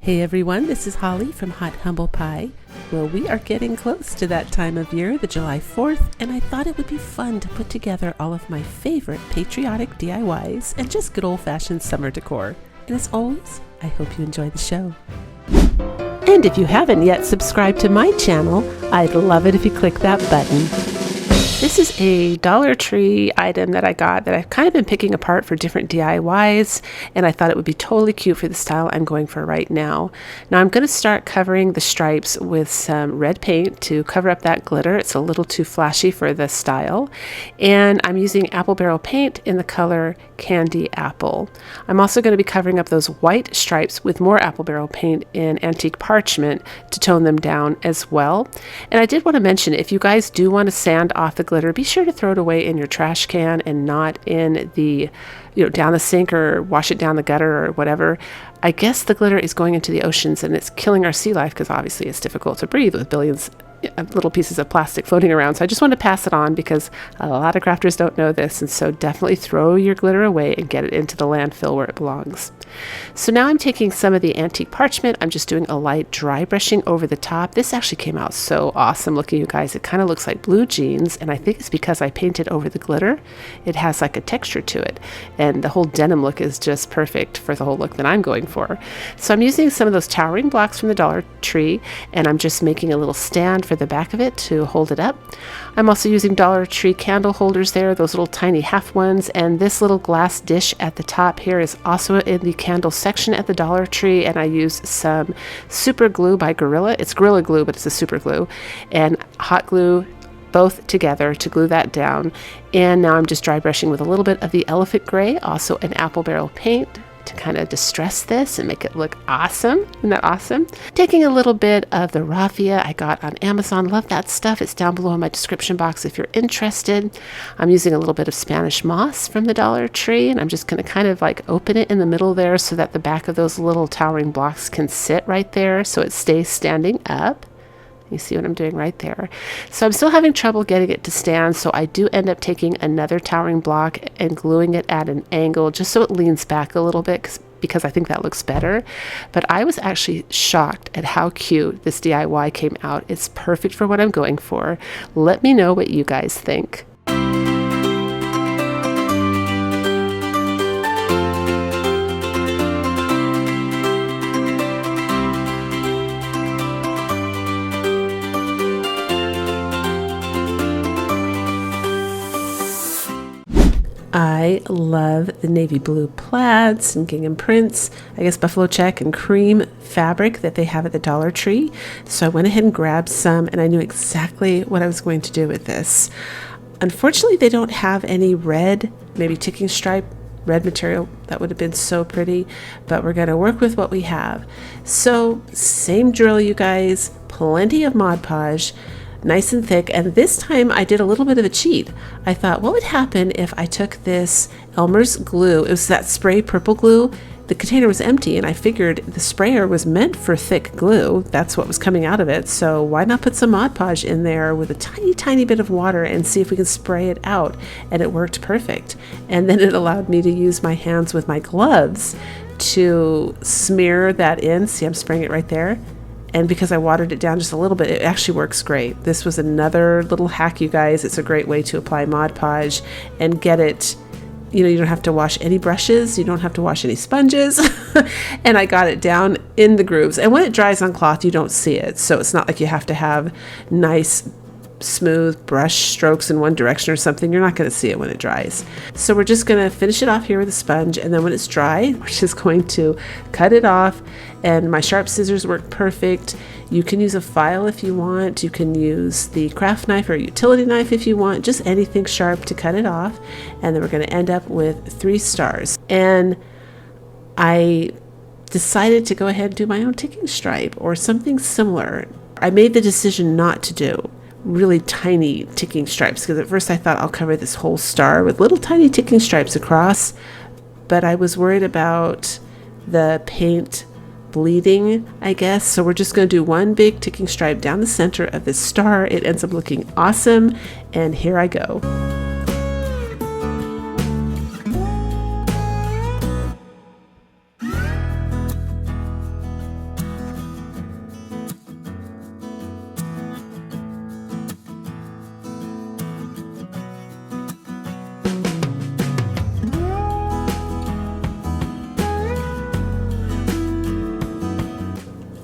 Hey everyone, this is Holly from Hot Humble Pie. Well, we are getting close to that time of year, the July 4th, and I thought it would be fun to put together all of my favorite patriotic DIYs and just good old-fashioned summer decor. And as always, I hope you enjoy the show. And if you haven't yet subscribed to my channel, I'd love it if you click that button. This is a Dollar Tree item that I got that I've kind of been picking apart for different DIYs, and I thought it would be totally cute for the style I'm going for right now. Now I'm going to start covering the stripes with some red paint to cover up that glitter. It's a little too flashy for the style, and I'm using apple barrel paint in the color Candy Apple. I'm also going to be covering up those white stripes with more apple barrel paint in antique parchment to tone them down as well. And I did want to mention, if you guys do want to sand off the glitter, be sure to throw it away in your trash can and not in the, down the sink or wash it down the gutter or whatever. I guess the glitter is going into the oceans and it's killing our sea life because obviously it's difficult to breathe with billions of little pieces of plastic floating around. So I just want to pass it on because a lot of crafters don't know this, and so definitely throw your glitter away and get it into the landfill where it belongs. So now I'm taking some of the antique parchment. I'm just doing a light dry brushing over the top. This actually came out so awesome looking, you guys. It kind of looks like blue jeans, and I think it's because I painted over the glitter. It has like a texture to it, and the whole denim look is just perfect for the whole look that I'm going for. So I'm using some of those towering blocks from the Dollar Tree, and I'm just making a little stand for the back of it to hold it up. I'm also using Dollar Tree candle holders there, those little tiny half ones, and this little glass dish at the top here is also in the candle section at the Dollar Tree, and I use some super glue by Gorilla. It's Gorilla Glue, but it's a super glue, and hot glue both together to glue that down. And now I'm just dry brushing with a little bit of the Elephant Gray, also an apple barrel paint, to kind of distress this and make it look awesome. Isn't that awesome? Taking a little bit of the raffia I got on Amazon. Love that stuff. It's down below in my description box if you're interested. I'm using a little bit of Spanish moss from the Dollar Tree, and I'm just going to kind of like open it in the middle there so that the back of those little towering blocks can sit right there so it stays standing up. You see what I'm doing right there. So I'm still having trouble getting it to stand, so I do end up taking another towering block and gluing it at an angle just so it leans back a little bit because I think that looks better. But I was actually shocked at how cute this DIY came out. It's perfect for what I'm going for. Let me know what you guys think. I love the navy blue plaids and gingham prints, I guess buffalo check and cream fabric that they have at the Dollar Tree. So I went ahead and grabbed some, and I knew exactly what I was going to do with this. Unfortunately, they don't have any red, maybe ticking stripe, red material. That would have been so pretty, but we're going to work with what we have. So same drill, you guys, plenty of Mod Podge, nice and thick, and this time I did a little bit of a cheat. I thought, what would happen if I took this Elmer's glue? It was that spray purple glue. The container was empty, and I figured the sprayer was meant for thick glue. That's what was coming out of it, so why not put some Mod Podge in there with a tiny bit of water and see if we can spray it out, and it worked perfect. And then it allowed me to use my hands with my gloves to smear that in. See, I'm spraying it right there. And because I watered it down just a little bit, it actually works great. This was another little hack, you guys. It's a great way to apply Mod Podge and get it, you don't have to wash any brushes. You don't have to wash any sponges. And I got it down in the grooves. And when it dries on cloth, you don't see it. So it's not like you have to have nice, smooth brush strokes in one direction or something. You're not going to see it when it dries. So we're just going to finish it off here with a sponge, and then when it's dry, we're just going to cut it off. And my sharp scissors work perfect. You can use a file if you want. You can use the craft knife or utility knife if you want, just anything sharp to cut it off. And then we're going to end up with 3 stars. And I decided to go ahead and do my own ticking stripe or something similar. I made the decision not to do really tiny ticking stripes because at first I thought I'll cover this whole star with little tiny ticking stripes across, but I was worried about the paint bleeding, I guess. So we're just going to do one big ticking stripe down the center of this star. It ends up looking awesome, and here I go.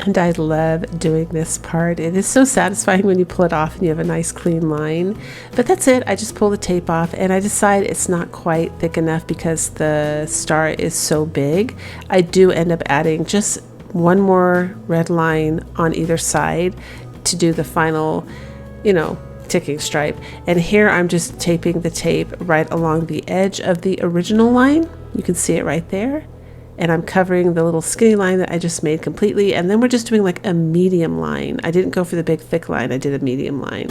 And I love doing this part. It is so satisfying when you pull it off and you have a nice clean line. But that's it. I just pull the tape off and I decide it's not quite thick enough because the star is so big. I do end up adding just one more red line on either side to do the final, ticking stripe. And here I'm just taping the tape right along the edge of the original line. You can see it right there. And I'm covering the little skinny line that I just made completely. And then we're just doing like a medium line. I didn't go for the big thick line, I did a medium line.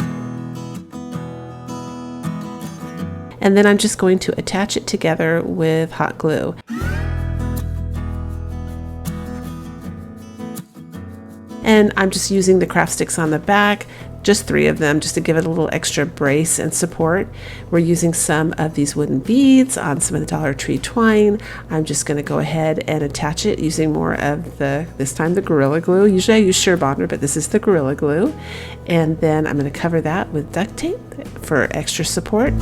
And then I'm just going to attach it together with hot glue. And I'm just using the craft sticks on the back, just 3 of them, just to give it a little extra brace and support. We're using some of these wooden beads on some of the Dollar Tree twine. I'm just going to go ahead and attach it using more of this time the Gorilla Glue. Usually I use Surebonder, but this is the Gorilla Glue. And then I'm going to cover that with duct tape for extra support.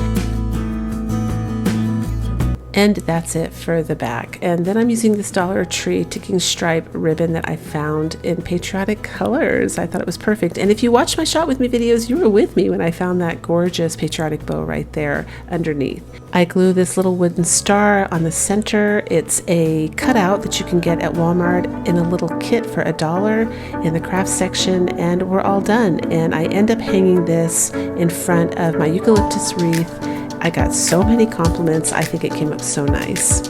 And that's it for the back. And then I'm using this Dollar Tree ticking stripe ribbon that I found in Patriotic colors. I thought it was perfect. And if you watch my Shot With Me videos, you were with me when I found that gorgeous Patriotic bow right there underneath. I glue this little wooden star on the center. It's a cutout that you can get at Walmart in a little kit for $1 in the craft section, and we're all done. And I end up hanging this in front of my eucalyptus wreath. I got so many compliments. I think it came up so nice.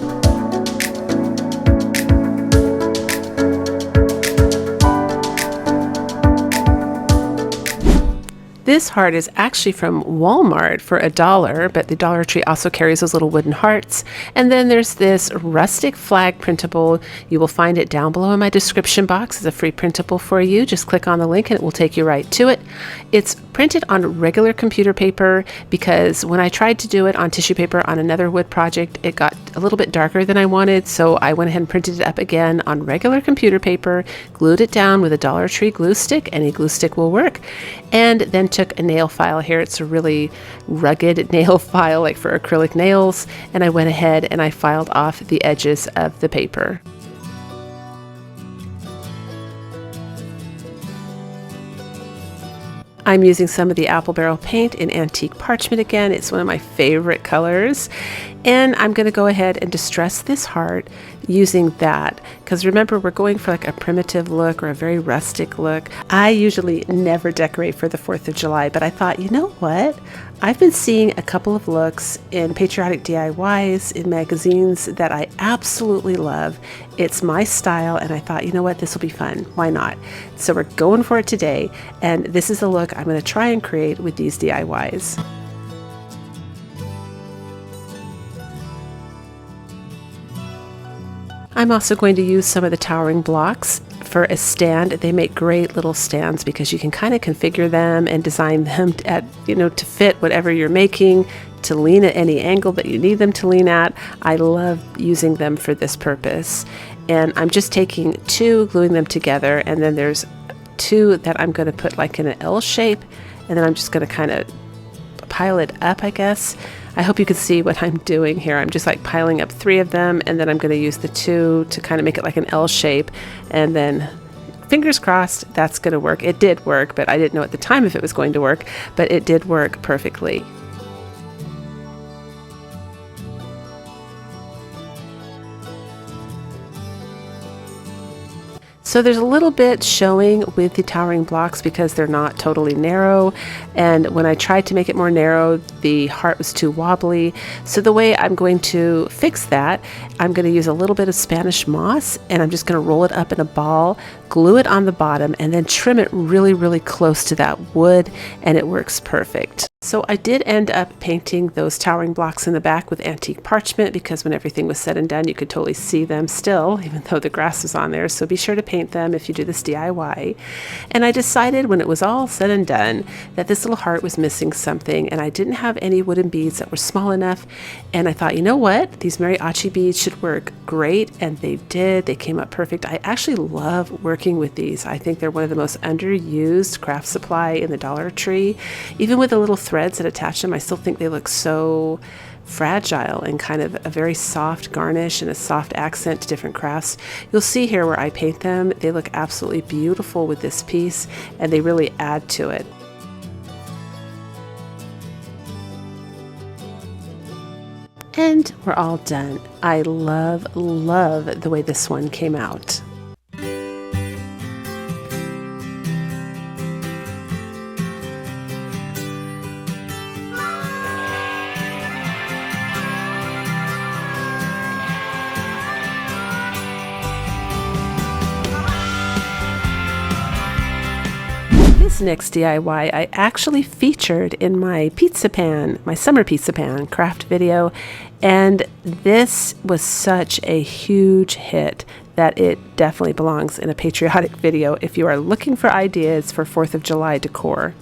This heart is actually from Walmart for $1, but the Dollar Tree also carries those little wooden hearts. And then there's this Rustic Flag printable. You will find it down below in my description box. It's a free printable for you. Just click on the link and it will take you right to it. It's printed on regular computer paper because when I tried to do it on tissue paper on another wood project, it got a little bit darker than I wanted. So I went ahead and printed it up again on regular computer paper, glued it down with a Dollar Tree glue stick. Any glue stick will work. And then took a nail file here. It's a really rugged nail file, like for acrylic nails. And I went ahead and I filed off the edges of the paper. I'm using some of the apple barrel paint in antique parchment again. It's one of my favorite colors. And I'm going to go ahead and distress this heart using that. Because remember, we're going for like a primitive look or a very rustic look. I usually never decorate for the 4th of July, but I thought, you know what? I've been seeing a couple of looks in Patriotic DIYs in magazines that I absolutely love. It's my style, and I thought, you know what, this will be fun. Why not? So we're going for it today, and this is the look I'm going to try and create with these DIYs. I'm also going to use some of the towering blocks for a stand. They make great little stands because you can kind of configure them and design them to fit whatever you're making, to lean at any angle that you need them to lean at. I love using them for this purpose. And I'm just taking 2, gluing them together, and then there's 2 that I'm going to put like in an L shape, and then I'm just going to kind of pile it up, I guess. I hope you can see what I'm doing here. I'm just like piling up 3 of them, and then I'm going to use the 2 to kind of make it like an L shape, and then fingers crossed that's going to work. It did work, but I didn't know at the time if it was going to work, but it did work perfectly. So there's a little bit showing with the towering blocks because they're not totally narrow, and when I tried to make it more narrow, the heart was too wobbly. So the way I'm going to fix that, I'm going to use a little bit of Spanish moss, and I'm just going to roll it up in a ball, glue it on the bottom, and then trim it really, really close to that wood, and it works perfect. So I did end up painting those towering blocks in the back with antique parchment because when everything was said and done, you could totally see them still, even though the grass was on there. So be sure to paint them if you do this DIY. And I decided when it was all said and done that this little heart was missing something, and I didn't have any wooden beads that were small enough. And I thought, you know what? These mariachi beads should work great, and they did. They came up perfect. I actually love working with these. I think they're one of the most underused craft supply in the Dollar Tree. Even with the little threads that attach them, I still think they look so fragile and kind of a very soft garnish and a soft accent to different crafts. You'll see here where I paint them, they look absolutely beautiful with this piece, and they really add to it. And we're all done. I love the way this one came out. This next DIY I actually featured in my pizza pan, my summer pizza pan craft video, and this was such a huge hit that it definitely belongs in a patriotic video if you are looking for ideas for 4th of July decor.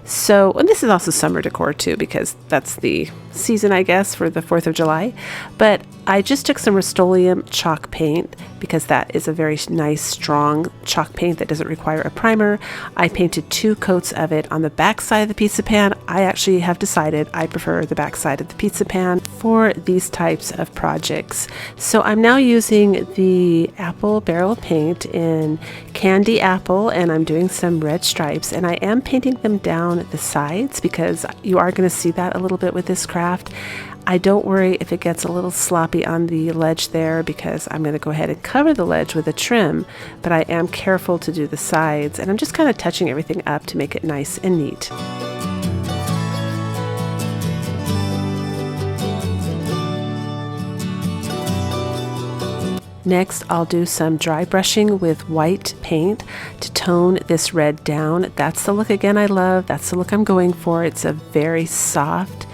So, and this is also summer decor too, because that's the season, I guess, for the 4th of July. But I just took some Rust-Oleum chalk paint because that is a very nice, strong chalk paint that doesn't require a primer. I painted 2 coats of it on the back side of the pizza pan. I actually have decided I prefer the back side of the pizza pan for these types of projects. So I'm now using the apple barrel paint in Candy Apple, and I'm doing some red stripes, and I am painting them down the sides because you are going to see that a little bit with this craft. I don't worry if it gets a little sloppy on the ledge there because I'm going to go ahead and cover the ledge with a trim, but I am careful to do the sides, and I'm just kind of touching everything up to make it nice and neat. Next, I'll do some dry brushing with white paint to tone this red down. That's the look again I love. That's the look I'm going for. It's a very soft,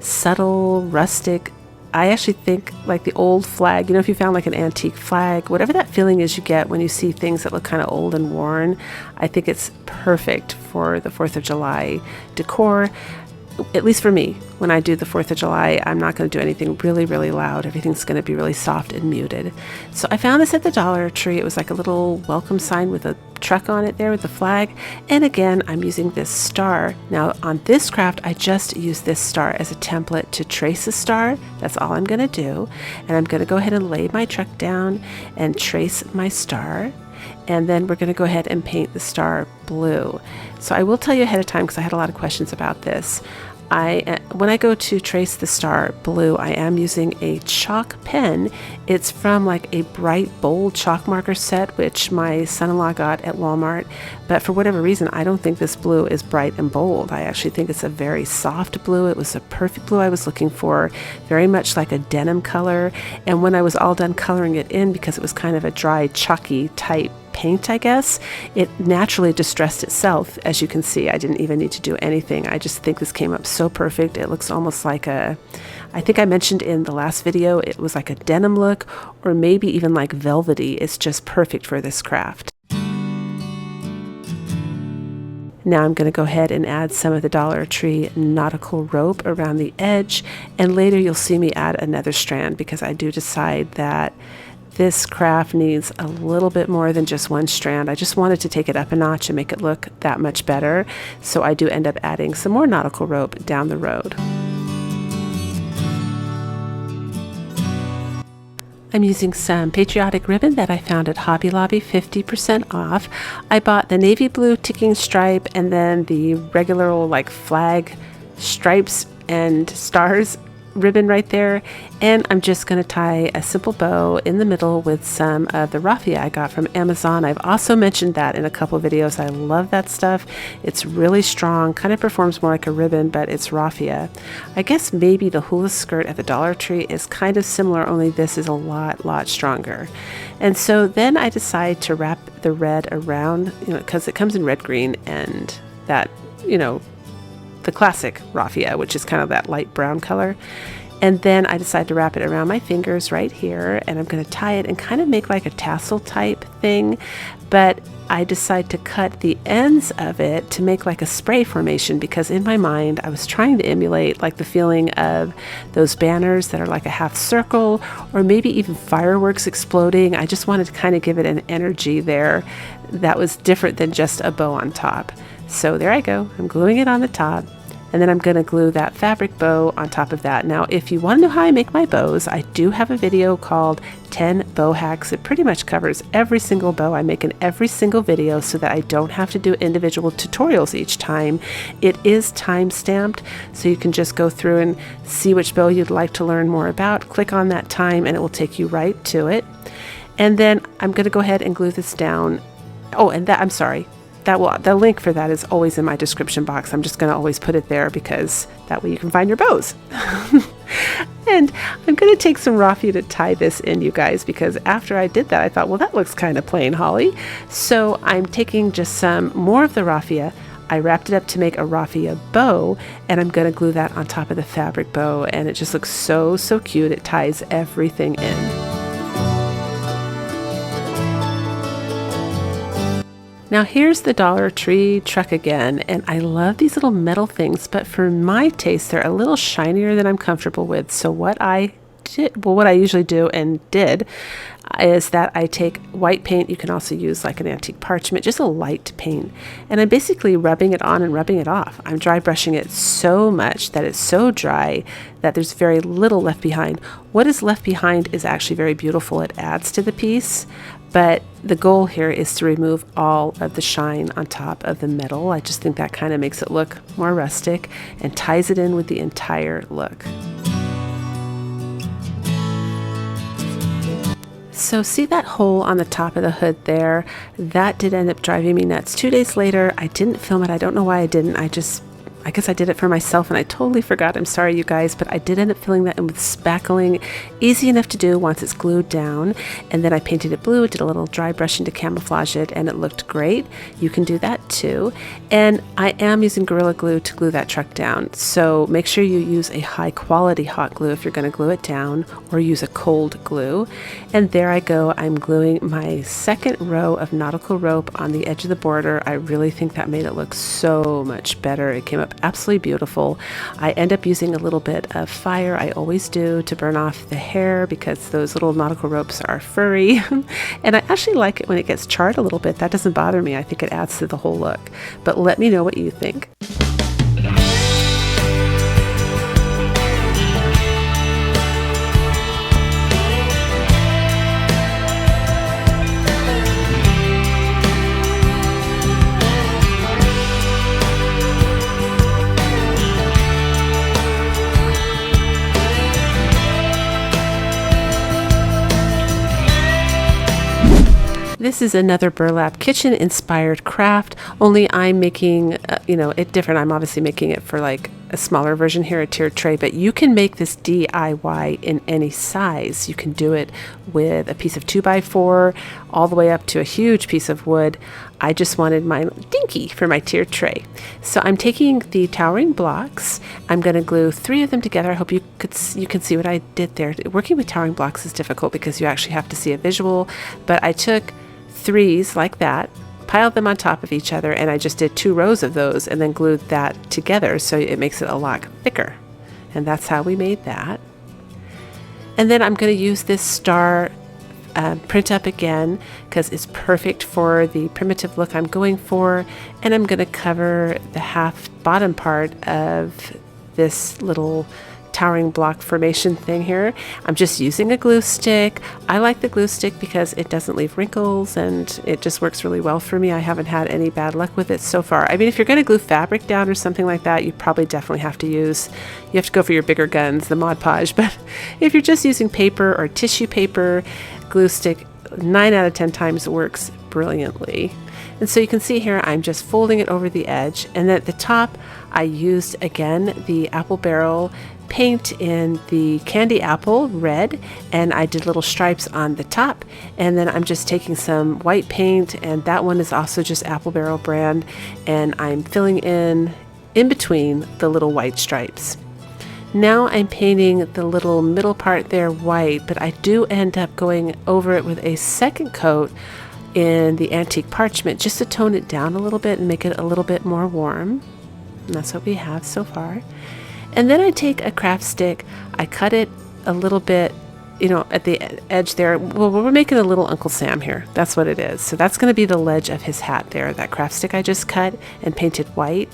subtle, rustic. I actually think like the old flag, you know, if you found like an antique flag, whatever that feeling is you get when you see things that look kind of old and worn, I think it's perfect for the 4th of July decor. At least for me, when I do the 4th of July, I'm not going to do anything really, really loud. Everything's going to be really soft and muted. So I found this at the Dollar Tree. It was like a little welcome sign with a truck on it there with the flag. And again, I'm using this star. Now on this craft, I just use this star as a template to trace a star. That's all I'm going to do. And I'm going to go ahead and lay my truck down and trace my star. And then we're going to go ahead and paint the star blue. So I will tell you ahead of time because I had a lot of questions about this. When I go to trace the star blue, I am using a chalk pen. It's from like a bright, bold chalk marker set, which my son-in-law got at Walmart. But for whatever reason, I don't think this blue is bright and bold. I actually think it's a very soft blue. It was a perfect blue I was looking for, very much like a denim color. And when I was all done coloring it in, because it was kind of a dry, chalky type paint, I guess, it naturally distressed itself. As you can see, I didn't even need to do anything. I just think this came up so perfect. It looks almost like I think I mentioned in the last video, it was like a denim look, or maybe even like velvety. It's just perfect for this craft. Now I'm going to go ahead and add some of the Dollar Tree nautical rope around the edge, and later you'll see me add another strand because I do decide that this craft needs a little bit more than just one strand. I just wanted to take it up a notch and make it look that much better. So I do end up adding some more nautical rope down the road. I'm using some Patriotic ribbon that I found at Hobby Lobby, 50% off. I bought the navy blue ticking stripe and then the regular old like flag stripes and stars ribbon right there, and I'm just going to tie a simple bow in the middle with some of the raffia I got from Amazon. I've also mentioned that in a couple videos. I love that stuff. It's really strong, kind of performs more like a ribbon, but it's raffia. I guess maybe the hula skirt at the Dollar Tree is kind of similar, only this is a lot stronger. And so then I decide to wrap the red around, because it comes in red, green, and that, the classic raffia, which is kind of that light brown color. And then I decide to wrap it around my fingers right here, and I'm going to tie it and kind of make like a tassel type thing, but I decide to cut the ends of it to make like a spray formation, because in my mind I was trying to emulate like the feeling of those banners that are like a half circle, or maybe even fireworks exploding. I just wanted to kind of give it an energy there that was different than just a bow on top. So there I go, I'm gluing it on the top, and then I'm going to glue that fabric bow on top of that. Now, if you want to know how I make my bows, I do have a video called 10 bow hacks. It pretty much covers every single bow I make in every single video so that I don't have to do individual tutorials each time. It is time stamped, so you can just go through and see which bow you'd like to learn more about. Click on that time and it will take you right to it. And then I'm going to go ahead and glue this down. Oh, and that, I'm sorry. The link for that is always in my description box. I'm just going to always put it there because that way you can find your bows. And I'm going to take some raffia to tie this in, you guys, because after I did that, I thought, well, that looks kind of plain, Holly. So I'm taking just some more of the raffia. I wrapped it up to make a raffia bow, and I'm going to glue that on top of the fabric bow, and it just looks so, so cute. It ties everything in. Now here's the Dollar Tree truck again, and I love these little metal things, but for my taste, they're a little shinier than I'm comfortable with. So what I usually do and did is that I take white paint. You can also use like an antique parchment, just a light paint, and I'm basically rubbing it on and rubbing it off. I'm dry brushing it so much that it's so dry that there's very little left behind. What is left behind is actually very beautiful. It adds to the piece, but the goal here is to remove all of the shine on top of the metal. I just think that kind of makes it look more rustic and ties it in with the entire look. So see that hole on the top of the hood there? That did end up driving me nuts. 2 days later, I didn't film it. I don't know why I didn't. I guess I did it for myself and I totally forgot. I'm sorry, you guys, but I did end up filling that in with spackling. Easy enough to do once it's glued down. And then I painted it blue, did a little dry brushing to camouflage it, and it looked great. You can do that too. And I am using Gorilla Glue to glue that truck down. So make sure you use a high quality hot glue if you're going to glue it down, or use a cold glue. And there I go. I'm gluing my second row of nautical rope on the edge of the border. I really think that made it look so much better. It came up absolutely beautiful. I end up using a little bit of fire, I always do, to burn off the hair because those little nautical ropes are furry. And I actually like it when it gets charred a little bit. That doesn't bother me. I think it adds to the whole look. But let me know what you think. This is another burlap kitchen inspired craft, only I'm making it different. I'm obviously making it for like a smaller version here, a tiered tray, but you can make this DIY in any size. You can do it with a piece of 2x4 all the way up to a huge piece of wood. I just wanted mine dinky for my tiered tray. So I'm taking the towering blocks. I'm going to glue 3 of them together. I hope you can see what I did there. Working with towering blocks is difficult because you actually have to see a visual, but I took 3s like that, piled them on top of each other, and I just did 2 rows of those and then glued that together so it makes it a lot thicker. And that's how we made that. And then I'm going to use this star print up again because it's perfect for the primitive look I'm going for, and I'm going to cover the half bottom part of this little towering block formation thing here. I'm just using a glue stick. I like the glue stick because it doesn't leave wrinkles and it just works really well for me. I haven't had any bad luck with it so far. I mean, if you're going to glue fabric down or something like that, you probably definitely have to go for your bigger guns, the Mod Podge. But if you're just using paper or tissue paper, glue stick 9 out of 10 times works brilliantly. And so you can see here, I'm just folding it over the edge, and at the top I used again the apple barrel paint in the candy apple red, and I did little stripes on the top, and then I'm just taking some white paint, and that one is also just apple barrel brand, and I'm filling in between the little white stripes. Now I'm painting the little middle part there white, but I do end up going over it with a second coat in the antique parchment just to tone it down a little bit and make it a little bit more warm. And that's what we have so far. And then I take a craft stick, I cut it a little bit you know, at the edge there, well, we're making a little Uncle Sam here. That's what it is. So that's going to be the ledge of his hat there, that craft stick I just cut and painted white.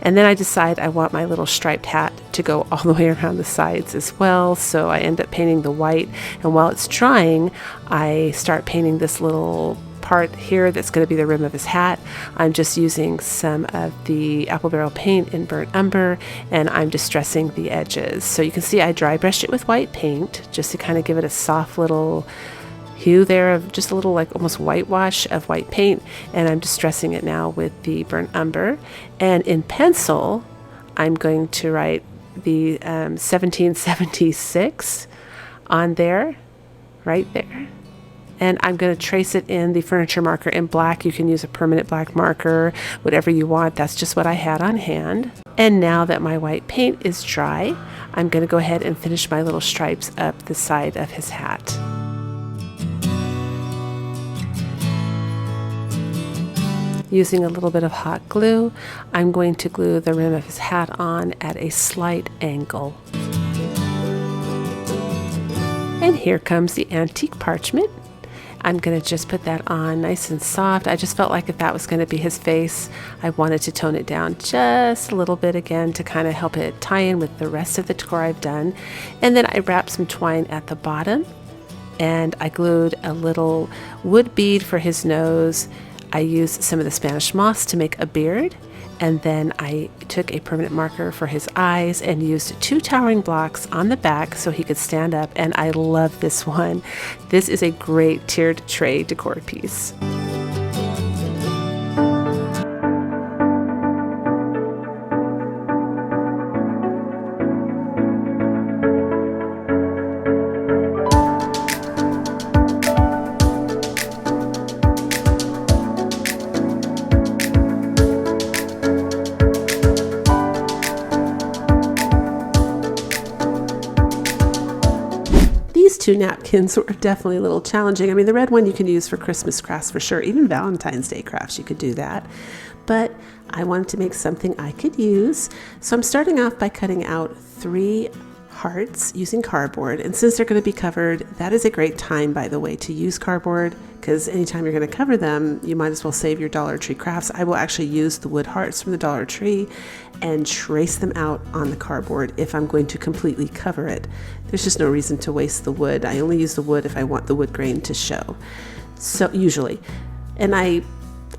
And then I decide I want my little striped hat to go all the way around the sides as well. So I end up painting the white. And while it's drying, I start painting this little part here that's going to be the rim of his hat. I'm just using some of the apple barrel paint in burnt umber, and I'm distressing the edges. So you can see I dry brushed it with white paint just to kind of give it a soft little hue there of just a little like almost whitewash of white paint, and I'm distressing it now with the burnt umber. And in pencil, I'm going to write the 1776 on there, right there. And I'm going to trace it in the furniture marker in black. You can use a permanent black marker, whatever you want. That's just what I had on hand. And now that my white paint is dry, I'm going to go ahead and finish my little stripes up the side of his hat. Using a little bit of hot glue, I'm going to glue the rim of his hat on at a slight angle. And here comes the antique parchment. I'm going to just put that on nice and soft. I just felt like if that was going to be his face, I wanted to tone it down just a little bit again to kind of help it tie in with the rest of the decor I've done. And then I wrapped some twine at the bottom, and I glued a little wood bead for his nose. I used some of the Spanish moss to make a beard. And then I took a permanent marker for his eyes and used 2 towering blocks on the back so he could stand up. And I love this one. This is a great tiered tray decor piece. These 2 napkins were definitely a little challenging. I mean, the red one you can use for Christmas crafts for sure. Even Valentine's Day crafts, you could do that. But I wanted to make something I could use. So I'm starting off by cutting out 3 hearts using cardboard. And since they're going to be covered, that is a great time, by the way, to use cardboard, because anytime you're going to cover them, you might as well save your Dollar Tree crafts. I will actually use the wood hearts from the Dollar Tree and trace them out on the cardboard if I'm going to completely cover it. There's just no reason to waste the wood. I only use the wood if I want the wood grain to show. So usually, and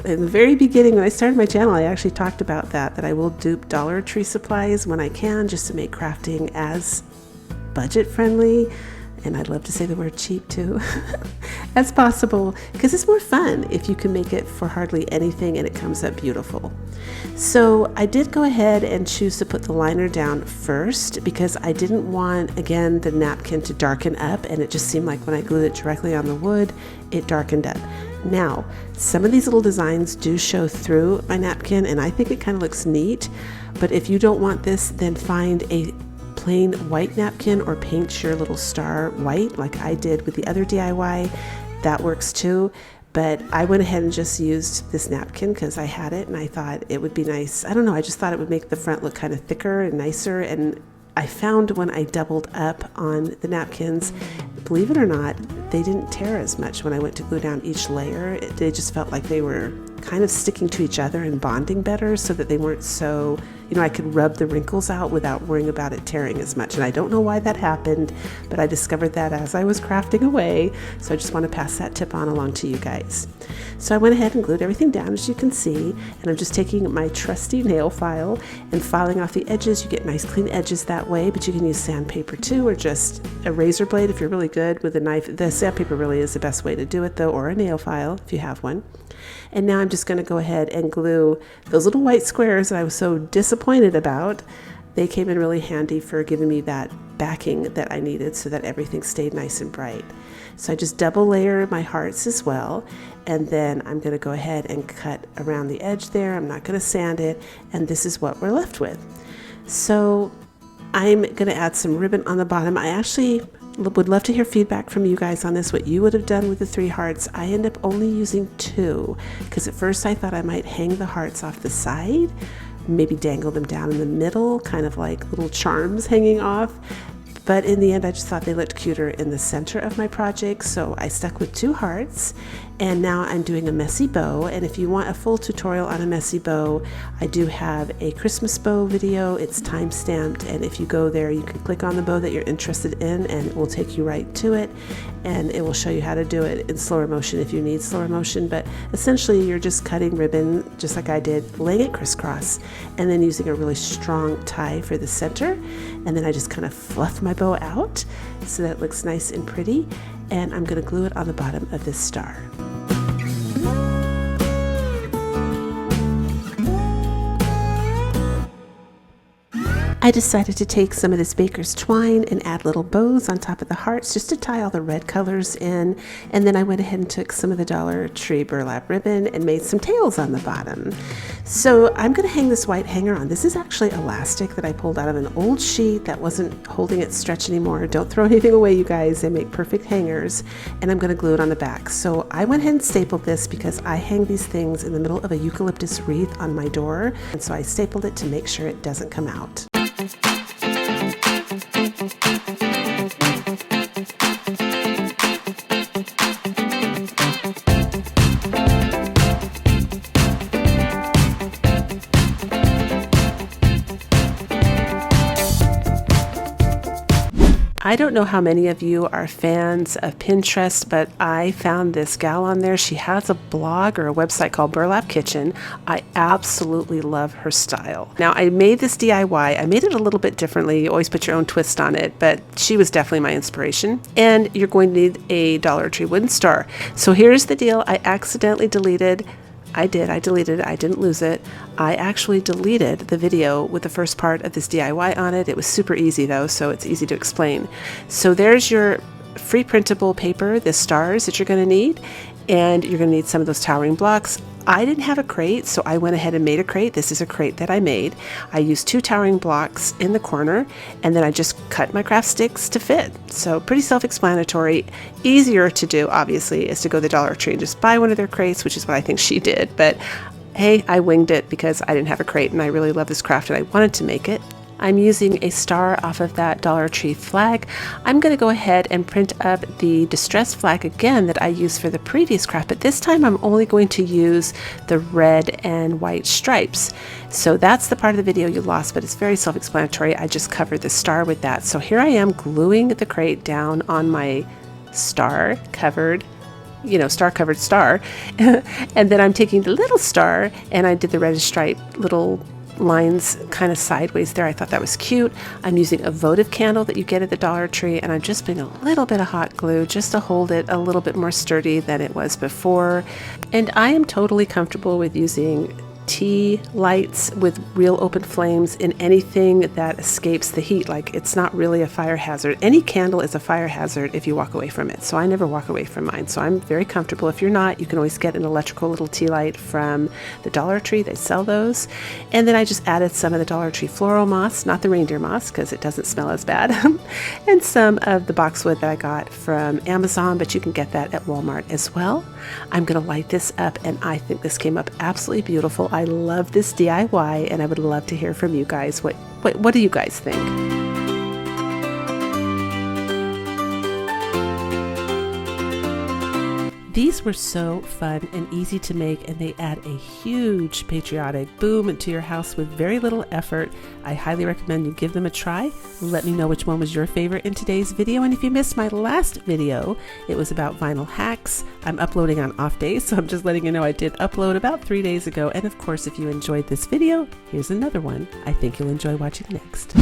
in the very beginning when I started my channel, I actually talked about that I will dupe Dollar Tree supplies when I can, just to make crafting as budget friendly, and I'd love to say the word cheap too, as possible, because it's more fun if you can make it for hardly anything and it comes up beautiful. So I did go ahead and choose to put the liner down first because I didn't want, again, the napkin to darken up, and it just seemed like when I glued it directly on the wood, it darkened up. Now, some of these little designs do show through my napkin, and I think it kind of looks neat, but if you don't want this, then find a plain white napkin or paint your little star white like I did with the other DIY. That works too. But I went ahead and just used this napkin because I had it and I thought it would be nice. I don't know, I just thought it would make the front look kind of thicker and nicer. And I found when I doubled up on the napkins, believe it or not, they didn't tear as much when I went to glue down each layer. They just felt like they were kind of sticking to each other and bonding better so that they weren't so, I could rub the wrinkles out without worrying about it tearing as much. And I don't know why that happened, but I discovered that as I was crafting away. So I just want to pass that tip on along to you guys. So I went ahead and glued everything down, as you can see, and I'm just taking my trusty nail file and filing off the edges. You get nice clean edges that way, but you can use sandpaper too, or just a razor blade if you're really good with a knife. The sandpaper really is the best way to do it though, or a nail file if you have one. And now I'm just going to go ahead and glue those little white squares that I was so disappointed about. They came in really handy for giving me that backing that I needed so that everything stayed nice and bright. So I just double layer my hearts as well, and then I'm going to go ahead and cut around the edge there. I'm not going to sand it, and this is what we're left with. So I'm going to add some ribbon on the bottom. I actually would love to hear feedback from you guys on this, what you would have done with the 3 hearts. I end up only using 2 because at first I thought I might hang the hearts off the side, maybe dangle them down in the middle, kind of like little charms hanging off. but in the end I just thought they looked cuter in the center of my project, so I stuck with 2 hearts. And now I'm doing a messy bow, and if you want a full tutorial on a messy bow, I do have a Christmas bow video. It's time stamped, and if you go there you can click on the bow that you're interested in and it will take you right to it, and it will show you how to do it in slower motion if you need slower motion. But essentially you're just cutting ribbon just like I did, laying it crisscross, and then using a really strong tie for the center, and then I just kind of fluff my bow out so that it looks nice and pretty, and I'm going to glue it on the bottom of this star. I decided to take some of this baker's twine and add little bows on top of the hearts just to tie all the red colors in, and then I went ahead and took some of the Dollar Tree burlap ribbon and made some tails on the bottom. So I'm going to hang this white hanger on. This is actually elastic that I pulled out of an old sheet that wasn't holding its stretch anymore. Don't throw anything away, you guys. They make perfect hangers, and I'm going to glue it on the back. So I went ahead and stapled this because I hang these things in the middle of a eucalyptus wreath on my door, and so I stapled it to make sure it doesn't come out. I don't know how many of you are fans of Pinterest, but I found this gal on there. She has a blog or a website called Burlap Kitchen. I absolutely love her style. Now, I made this DIY. I made it a little bit differently. You always put your own twist on it, but she was definitely my inspiration. And you're going to need a Dollar Tree wooden star. So here's the deal. I accidentally deleted I deleted it. I didn't lose it. I actually deleted the video with the first part of this DIY on it. It was super easy though, so it's easy to explain. So there's your free printable paper, the stars that you're going to need, and you're going to need some of those towering blocks. I didn't have a crate, so I went ahead and made a crate. This is a crate that I made. I used 2 towering blocks in the corner, and then I just cut my craft sticks to fit. So pretty self-explanatory. Easier to do, obviously, is to go to the Dollar Tree and just buy one of their crates, which is what I think she did. But hey, I winged it because I didn't have a crate, and I really love this craft, and I wanted to make it. I'm using a star off of that Dollar Tree flag. I'm going to go ahead and print up the distress flag again that I used for the previous craft, but this time I'm only going to use the red and white stripes. So that's the part of the video you lost, but it's very self-explanatory. I just covered the star with that. So here I am gluing the crate down on my star covered star. And then I'm taking the little star and I did the red stripe little lines kind of sideways there. I thought that was cute. I'm using a votive candle that you get at the Dollar Tree, and I'm just putting a little bit of hot glue just to hold it a little bit more sturdy than it was before. And I am totally comfortable with using tea lights with real open flames in anything that escapes the heat. Like, it's not really a fire hazard. Any candle is a fire hazard if you walk away from it. So I never walk away from mine. So I'm very comfortable. If you're not, you can always get an electrical little tea light from the Dollar Tree. They sell those. And then I just added some of the Dollar Tree floral moss, not the reindeer moss because it doesn't smell as bad, and some of the boxwood that I got from Amazon, but you can get that at Walmart as well. I'm going to light this up, and I think this came up absolutely beautiful. I love this DIY, and I would love to hear from you guys. What do you guys think? These were so fun and easy to make, and they add a huge patriotic boom to your house with very little effort. I highly recommend you give them a try. Let me know which one was your favorite in today's video, and if you missed my last video, it was about vinyl hacks. I'm uploading on off days, so I'm just letting you know I did upload about 3 days ago. And of course, if you enjoyed this video, here's another one I think you'll enjoy watching next.